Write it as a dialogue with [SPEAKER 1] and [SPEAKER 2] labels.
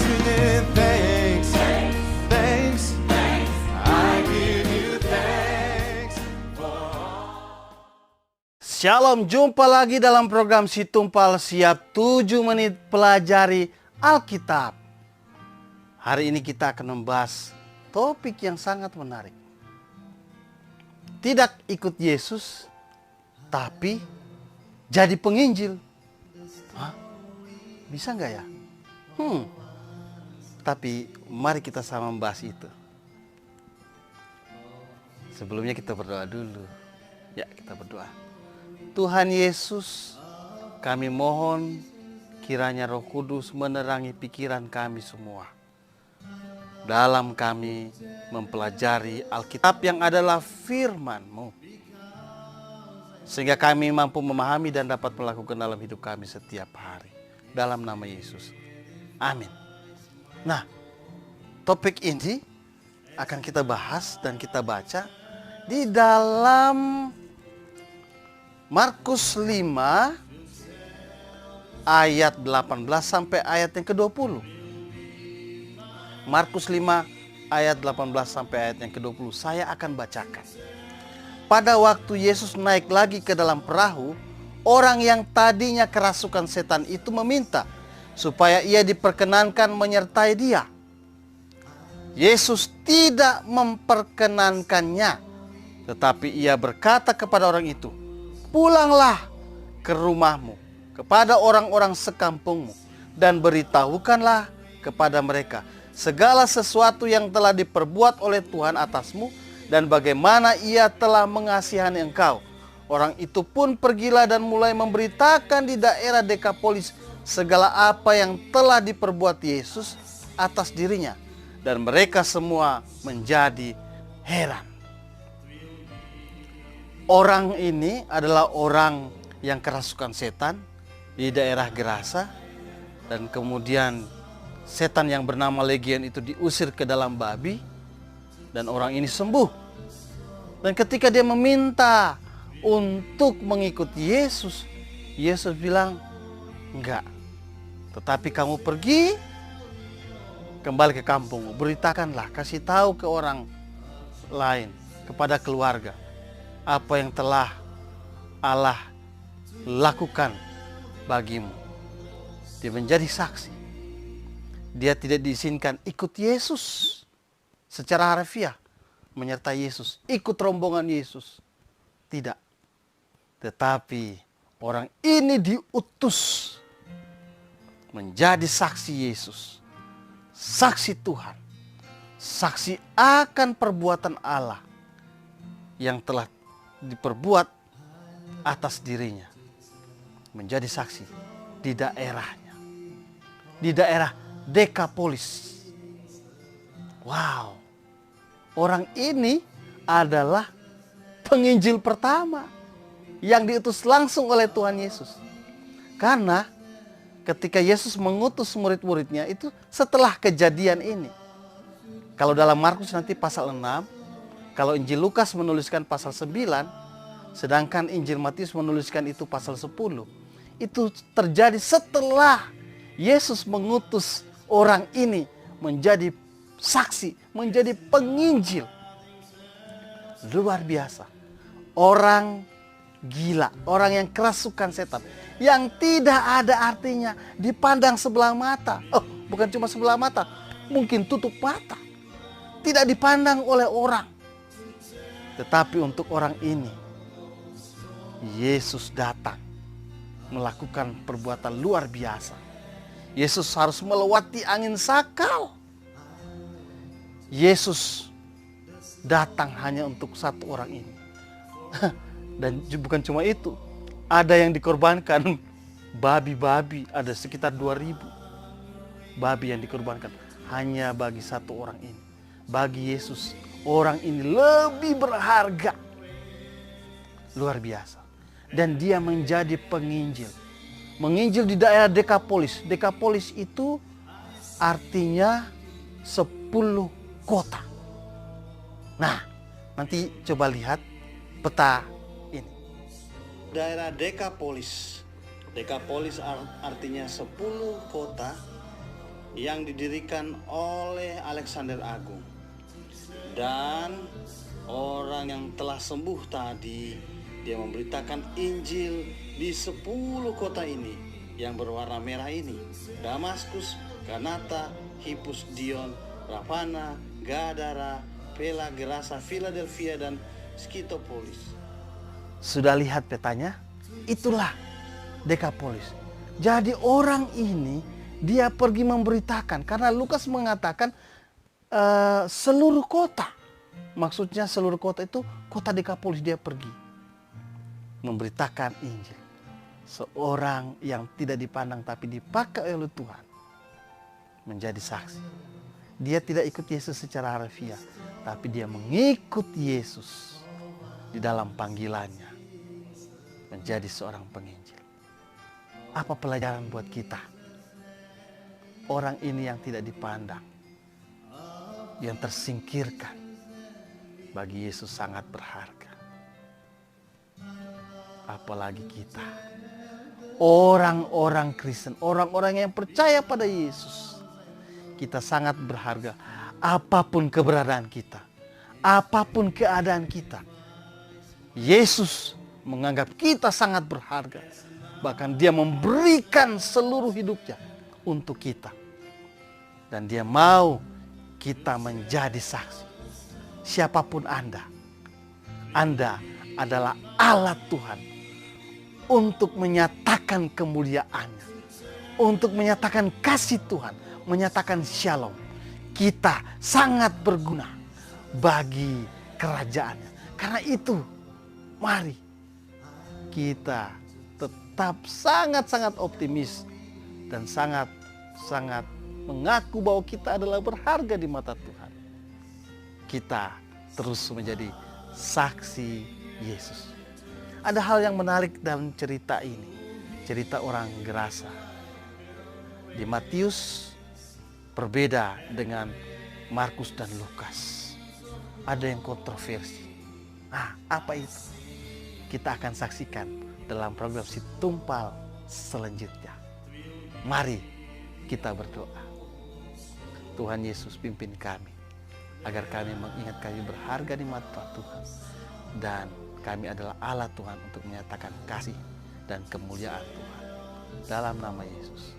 [SPEAKER 1] sing it, thanks, thanks, I give you thanks for all.
[SPEAKER 2] Shalom, jumpa lagi dalam program Si Tumpal, siap 7 menit pelajari Alkitab. Hari ini kita akan membahas topik yang sangat menarik. Tidak ikut Yesus, tapi jadi penginjil. Hah? Bisa nggak ya? Tapi mari kita sama membahas itu. Sebelumnya kita berdoa dulu. Ya, kita berdoa. Tuhan Yesus, kami mohon kiranya Roh Kudus menerangi pikiran kami semua. Dalam kami mempelajari Alkitab yang adalah firman-Mu. Sehingga kami mampu memahami dan dapat melakukan dalam hidup kami setiap hari. Dalam nama Yesus. Amin. Nah, topik ini akan kita bahas dan kita baca di dalam Markus 5 ayat 18 sampai ayat yang ke-20. Markus 5 ayat 18 sampai ayat yang ke-20 saya akan bacakan. Pada waktu Yesus naik lagi ke dalam perahu, orang yang tadinya kerasukan setan itu meminta supaya ia diperkenankan menyertai dia. Yesus tidak memperkenankannya, tetapi ia berkata kepada orang itu, "Pulanglah ke rumahmu, kepada orang-orang sekampungmu, dan beritahukanlah kepada mereka segala sesuatu yang telah diperbuat oleh Tuhan atasmu dan bagaimana ia telah mengasihani engkau." Orang itu pun pergilah dan mulai memberitakan di daerah Dekapolis segala apa yang telah diperbuat Yesus atas dirinya. Dan mereka semua menjadi heran. Orang ini adalah orang yang kerasukan setan di daerah Gerasa. Dan kemudian setan yang bernama Legion itu diusir ke dalam babi. Dan orang ini sembuh. Dan ketika dia meminta untuk mengikuti Yesus, Yesus bilang, "Enggak. Tetapi kamu pergi kembali ke kampung, beritakanlah, kasih tahu ke orang lain, kepada keluarga, apa yang telah Allah lakukan bagimu." Dia menjadi saksi. Dia tidak diizinkan ikut Yesus secara harfiah, menyertai Yesus, ikut rombongan Yesus. Tidak. Tetapi orang ini diutus menjadi saksi Yesus, saksi Tuhan, saksi akan perbuatan Allah yang telah diperbuat atas dirinya. Menjadi saksi di daerahnya, di daerah Dekapolis. Wow, orang ini adalah penginjil pertama yang diutus langsung oleh Tuhan Yesus. Karena ketika Yesus mengutus murid-muridnya itu setelah kejadian ini. Kalau dalam Markus nanti pasal 6, kalau Injil Lukas menuliskan pasal 9, sedangkan Injil Matius menuliskan itu pasal 10. Itu terjadi setelah Yesus mengutus orang ini menjadi saksi, menjadi penginjil. Luar biasa. Orang gila, orang yang kerasukan setan, yang tidak ada artinya, dipandang sebelah mata. Oh, bukan cuma sebelah mata, mungkin tutup mata. Tidak dipandang oleh orang. Tetapi untuk orang ini, Yesus datang melakukan perbuatan luar biasa. Yesus harus melewati angin sakal. Yesus datang hanya untuk satu orang ini. Dan bukan cuma itu, ada yang dikorbankan, babi-babi, ada sekitar 2.000 babi yang dikorbankan hanya bagi satu orang ini. Bagi Yesus, orang ini lebih berharga. Luar biasa. Dan dia menjadi penginjil. Menginjil di daerah Dekapolis. Dekapolis itu artinya 10 kota. Nah, nanti coba lihat peta ini. Daerah Dekapolis. Dekapolis artinya 10 kota. yang didirikan oleh Alexander Agung. Dan orang yang telah sembuh tadi, dia memberitakan Injil di 10 kota ini yang berwarna merah ini: Damaskus, Kanata, Hippus Dion, Ravana, Gadara, Pela, Gerasa, Philadelphia, dan Skytopolis. Sudah lihat petanya? Itulah Dekapolis. Jadi orang ini dia pergi memberitakan, karena Lukas mengatakan seluruh kota. Maksudnya seluruh kota itu kota Dekapolis dia pergi memberitakan Injil. Seorang yang tidak dipandang tapi dipakai oleh Tuhan menjadi saksi. Dia tidak ikut Yesus secara harfiah, tapi dia mengikut Yesus di dalam panggilannya menjadi seorang penginjil. Apa pelajaran buat kita? Orang ini yang tidak dipandang, yang tersingkirkan, bagi Yesus sangat berharga. Apalagi kita, orang-orang Kristen, orang-orang yang percaya pada Yesus, kita sangat berharga. Apapun keberadaan kita, apapun keadaan kita, Yesus menganggap kita sangat berharga. Bahkan dia memberikan seluruh hidupnya untuk kita. Dan dia mau kita menjadi saksi. Siapapun Anda adalah alat Tuhan untuk menyatakan kemuliaannya, untuk menyatakan kasih Tuhan, menyatakan shalom. Kita sangat berguna bagi kerajaannya. Karena itu, mari kita tetap sangat-sangat optimis dan sangat-sangat mengaku bahwa kita adalah berharga di mata Tuhan. Kita terus menjadi saksi Yesus. Ada hal yang menarik dalam cerita ini, cerita orang Gerasa. Di Matius berbeda dengan Markus dan Lukas. Ada yang kontroversi. Apa itu? Kita akan saksikan dalam program Si Tumpal selanjutnya. Mari kita berdoa. Tuhan Yesus, pimpin kami agar kami mengingat kami berharga di mata Tuhan, dan kami adalah alat Tuhan untuk menyatakan kasih dan kemuliaan Tuhan. Dalam nama Yesus.